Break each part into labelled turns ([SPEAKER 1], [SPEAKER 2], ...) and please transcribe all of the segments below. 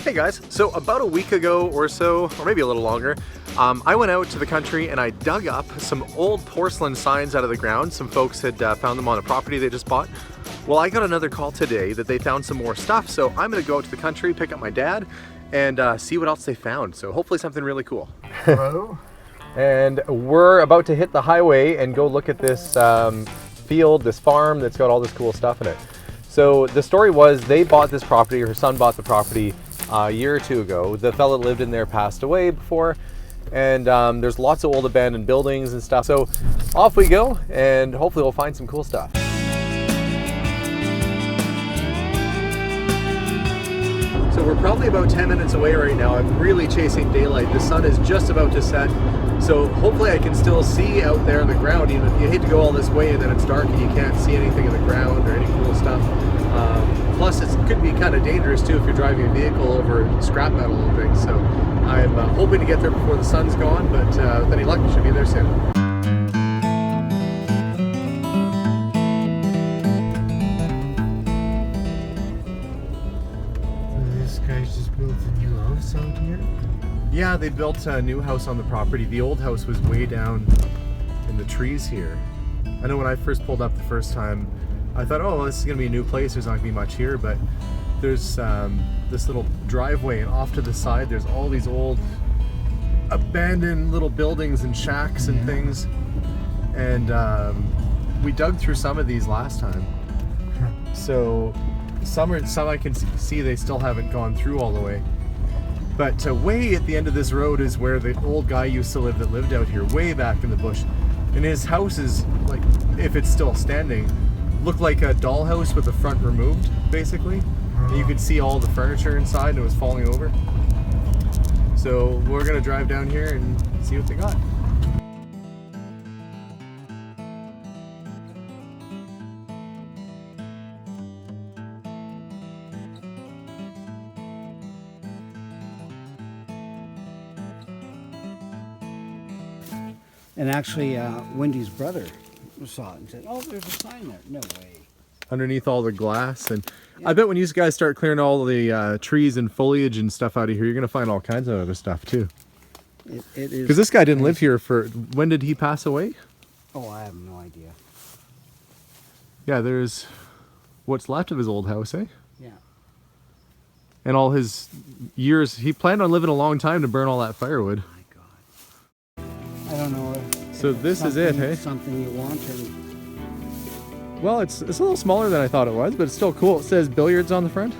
[SPEAKER 1] Hey guys, so about a week ago or so, or maybe a little longer, I went out to the country and I dug up some old porcelain signs out of the ground. Some folks had found them on a property they just bought. Well, I got another call today that they found some more stuff, so I'm gonna go out to the country, pick up my dad, and see what else they found. So hopefully something really cool.
[SPEAKER 2] Hello.
[SPEAKER 1] And we're about to hit the highway and go look at this field, this farm that's got all this cool stuff in it. So the story was they bought this property, or her son bought the property a year or two ago. The fella that lived in there passed away before, and there's lots of old abandoned buildings and stuff. So off we go, and hopefully we'll find some cool stuff. So we're probably about 10 minutes away right now. I'm really chasing daylight. The sun is just about to set. So hopefully I can still see out there on the ground. You hate to go all this way and then it's dark and you can't see anything in the ground or any cool stuff. Plus it could be kind of dangerous too if you're driving a vehicle over scrap metal and things. So I'm hoping to get there before the sun's gone, but with any luck, I should be there soon.
[SPEAKER 2] Out here?
[SPEAKER 1] Yeah, they built a new house on the property. The old house was way down in the trees here. I know when I first pulled up the first time, I thought, oh, well, this is gonna be a new place, there's not gonna be much here, but there's this little driveway, and off to the side there's all these old abandoned little buildings and shacks and things. And we dug through some of these last time. So some I can see they still haven't gone through all the way. But way at the end of this road is where the old guy used to live that lived out here, way back in the bush. And his house is, like, if it's still standing, looked like a dollhouse with the front removed, basically. And you could see all the furniture inside and it was falling over. So we're gonna drive down here and see what they got.
[SPEAKER 2] And actually, Wendy's brother saw it and said, "Oh, there's a sign there." No way.
[SPEAKER 1] Underneath all the glass, and
[SPEAKER 2] yeah.
[SPEAKER 1] I bet when you guys start clearing all the trees and foliage and stuff out of here, you're gonna find all kinds of other stuff too.
[SPEAKER 2] It is.
[SPEAKER 1] Because this guy didn't live here for, when did he pass away?
[SPEAKER 2] Oh, I have no idea.
[SPEAKER 1] Yeah, there's what's left of his old house, eh?
[SPEAKER 2] Yeah.
[SPEAKER 1] And all his years, he planned on living a long time to burn all that firewood.
[SPEAKER 2] My God. I don't know.
[SPEAKER 1] So this is it, hey?
[SPEAKER 2] Something you want, and
[SPEAKER 1] well, it's a little smaller than I thought it was, but it's still cool. It says billiards on the front.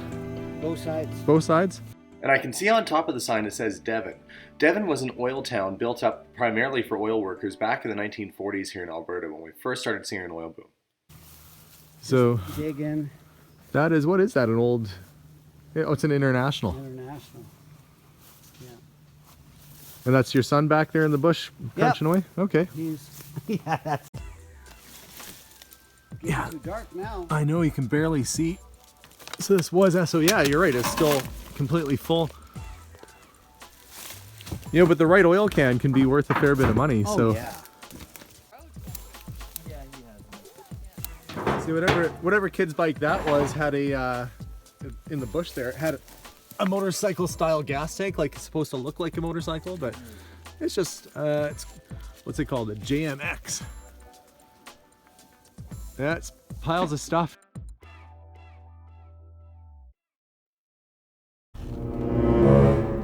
[SPEAKER 2] both sides.
[SPEAKER 1] Both sides. And I can see on top of the sign it says Devon. Devon was an oil town built up primarily for oil workers back in the 1940s here in Alberta when we first started seeing an oil boom. So
[SPEAKER 2] dig in.
[SPEAKER 1] That is, what is that? An old, oh, it's an International.
[SPEAKER 2] International. Yeah.
[SPEAKER 1] And that's your son back there in the bush crunching away? Okay.
[SPEAKER 2] He's, yeah, that's getting too dark now.
[SPEAKER 1] I know, you can barely see. So this was, so yeah, you're right, it's still completely full. You know, but the right oil can be worth a fair bit of money.
[SPEAKER 2] Oh,
[SPEAKER 1] so
[SPEAKER 2] yeah.
[SPEAKER 1] See, whatever kid's bike that was had a in the bush there, it had a motorcycle style gas tank, like it's supposed to look like a motorcycle, but it's just it's, what's it called, a JMX. That's piles of stuff.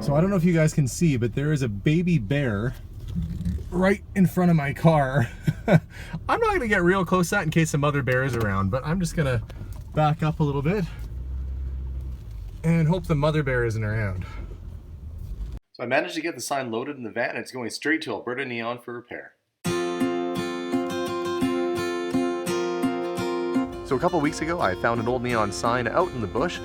[SPEAKER 1] So I don't know if you guys can see, but there is a baby bear right in front of my car. I'm not gonna get real close to that in case some other bear is around, but I'm just gonna back up a little bit and hope the mother bear isn't around. So I managed to get the sign loaded in the van and it's going straight to Alberta Neon for repair. So a couple weeks ago I found an old neon sign out in the bush.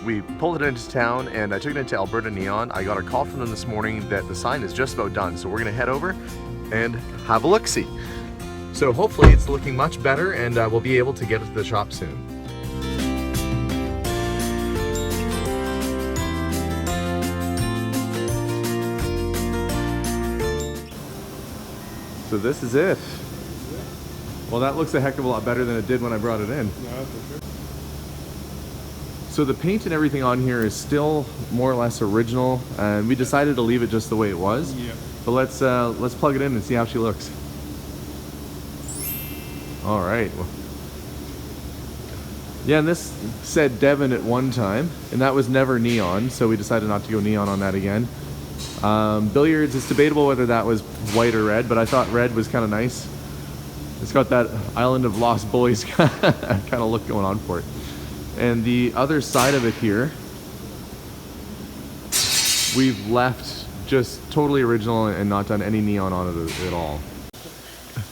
[SPEAKER 1] We pulled it into town and I took it into Alberta Neon. I got a call from them this morning that the sign is just about done. So we're gonna head over and have a look-see. So hopefully it's looking much better and we'll be able to get it to the shop soon. So this is it. Well, that looks a heck of a lot better than it did when I brought it in.
[SPEAKER 3] Yeah, for sure.
[SPEAKER 1] So the paint and everything on here is still more or less original, and we decided to leave it just the way it was.
[SPEAKER 3] Yeah.
[SPEAKER 1] But let's plug it in and see how she looks. All right. Yeah, and this said Devon at one time, and that was never neon, so we decided not to go neon on that again. Billiards, it's debatable whether that was white or red, but I thought red was kind of nice. It's got that Island of Lost Boys kind of look going on for it. And the other side of it here, we've left just totally original and not done any neon on it at all.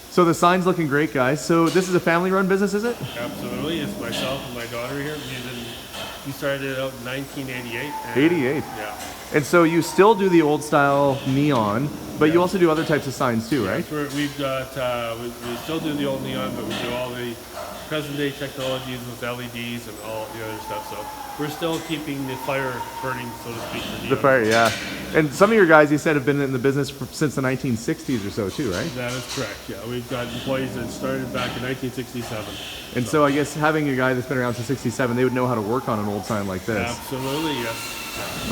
[SPEAKER 1] So the sign's looking great, guys. So this is a family-run business, is it?
[SPEAKER 3] Absolutely. It's myself and my daughter here. We started it out in 1988.
[SPEAKER 1] 88.
[SPEAKER 3] Yeah.
[SPEAKER 1] And so you still do the old style neon, but you also do other types of signs too, right?
[SPEAKER 3] We've got, we still do the old neon, but we do all the present day technologies with LEDs and all the other stuff. So we're still keeping the fire burning, so to speak, for neon.
[SPEAKER 1] The fire, yeah. And some of your guys, you said, have been in the business since the 1960s or so too, right?
[SPEAKER 3] That is correct, yeah. We've got employees that started back in 1967.
[SPEAKER 1] And so I guess having a guy that's been around since 67, they would know how to work on an old sign like this.
[SPEAKER 3] Absolutely, yes.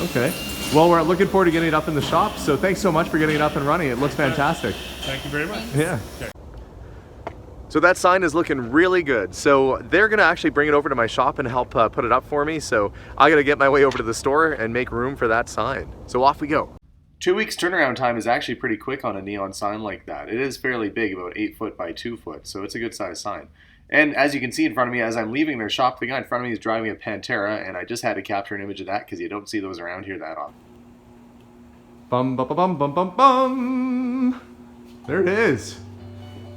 [SPEAKER 1] Okay. Well, we're looking forward to getting it up in the shop, so thanks so much for getting it up and running. It looks fantastic.
[SPEAKER 3] Thank you very much.
[SPEAKER 1] Yeah.
[SPEAKER 3] Okay.
[SPEAKER 1] So that sign is looking really good. So they're gonna actually bring it over to my shop and help put it up for me. So I gotta get my way over to the store and make room for that sign. So off we go. 2 weeks turnaround time is actually pretty quick on a neon sign like that. It is fairly big, about 8 foot by 2 foot, so it's a good size sign. And as you can see in front of me, as I'm leaving their shop, the guy in front of me is driving a Pantera, and I just had to capture an image of that because you don't see those around here that often. Bum bum bum bum bum bum. There it is.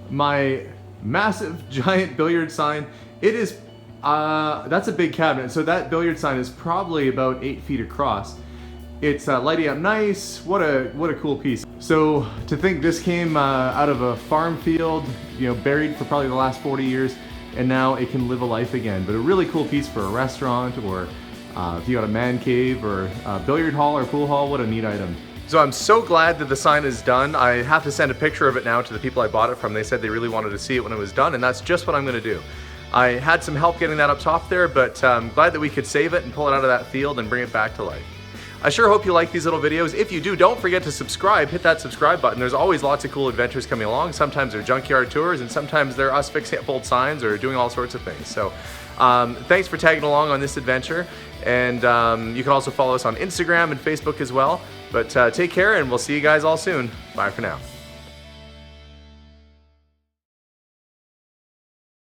[SPEAKER 1] My massive giant billiard sign. It is that's a big cabinet, so that billiard sign is probably about 8 feet across. It's lighting up nice. What a cool piece. So to think this came out of a farm field, you know, buried for probably the last 40 years, and now it can live a life again. But a really cool piece for a restaurant, or if you got a man cave or a billiard hall or pool hall. What a neat item. So I'm so glad that the sign is done. I have to send a picture of it now to the people I bought it from. They said they really wanted to see it when it was done, and that's just what I'm gonna do. I had some help getting that up top there, but I'm glad that we could save it and pull it out of that field and bring it back to life. I sure hope you like these little videos. If you do, don't forget to subscribe. Hit that subscribe button. There's always lots of cool adventures coming along. Sometimes they're junkyard tours, and sometimes they're us fixing up old signs or doing all sorts of things. So thanks for tagging along on this adventure. And you can also follow us on Instagram and Facebook as well. But take care, and we'll see you guys all soon. Bye for now.